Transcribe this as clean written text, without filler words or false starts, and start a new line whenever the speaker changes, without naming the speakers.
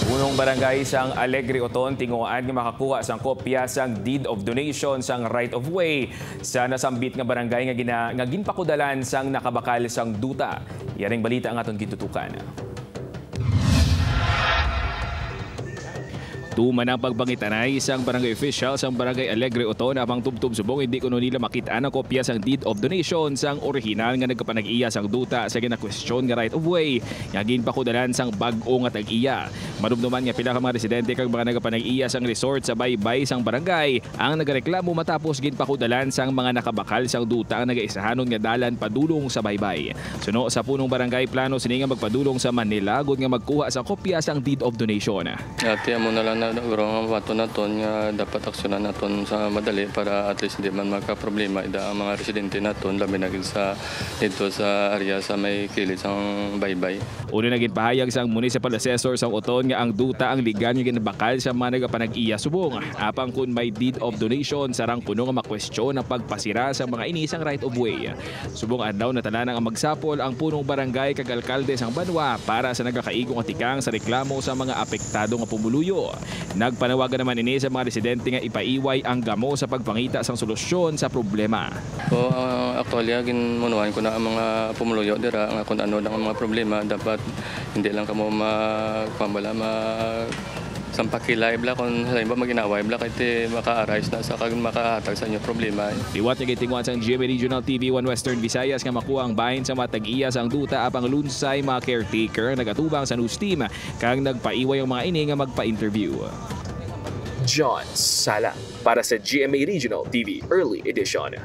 Punong barangay sang Alegre Oton tinguan nga makakuha sang kopya sang deed of donation sang right of way sa nasambit nga barangay nga ginpakudalan sang nakabakal sang duta. Yaring balita ang aton gitutukan. Tuman ang pagbangitanay isang barangay official sang barangay Alegre Oton apang tubtub subong hindi kuno nila makita ang kopya sang deed of donation sang original nga nagkapanag-iya sang duta sa gina-question nga right of way nga ginpakudalan sang bag-o nga tag-iya. Madumduman nga pila ka mga residente kag mga nagkapanag-iya sang resort sa baybay sang barangay ang nagareklamo matapos ginpakudalan sang mga nakabakal sang duta ang nagaisahanon nga dalan padulong sa baybay. Suno sa punong barangay plano sini nga magpadulong sa Manila gud nga magkuha sa kopya sang deed of donation.
Ati amo na lang na ang wato naton nga dapat aksyonan naton sa madali para at least hindi man magka-problema ida ang mga residente naton labi na sa dito sa area sa may kilid sang baybay.
Una naging pahayag sang municipal assessor sang Oton nga ang duta ang ligan nga ginabakal sa mga nagapanag-iya subong. Apang kun may deed of donation sarang kuno nga makwestiyon ang pagpasira sa mga inisang right of way. Subong adlaw na tanan ang magsapol ang punong barangay kag alkalde sang Banwa para sa nagakaigong atikang sa reklamo sa mga apektado nga pumuluyo. Nagpanawagan naman ini sa mga residente nga ipaiway ang gamo sa pagpangita sang solusyon sa problema.
So, actually, ginmunuhan ko na ang mga pumuluyo dira nga kung ano ang mga problema dapat hindi lang kamo sampakilay bla kung halimbawa maginaway bla kay maka-arise na sa kag makahatag sa inyo problema.
Liwat nga gitinguan sang GMA Regional TV 1 Western Visayas nga makuha ang bahin sa matag-iya sang duta apang lunsay mga caretaker nagatubang sa news team kang nagpaiway ang mga ini nga magpa-interview. John Sala para sa GMA Regional TV Early Edition.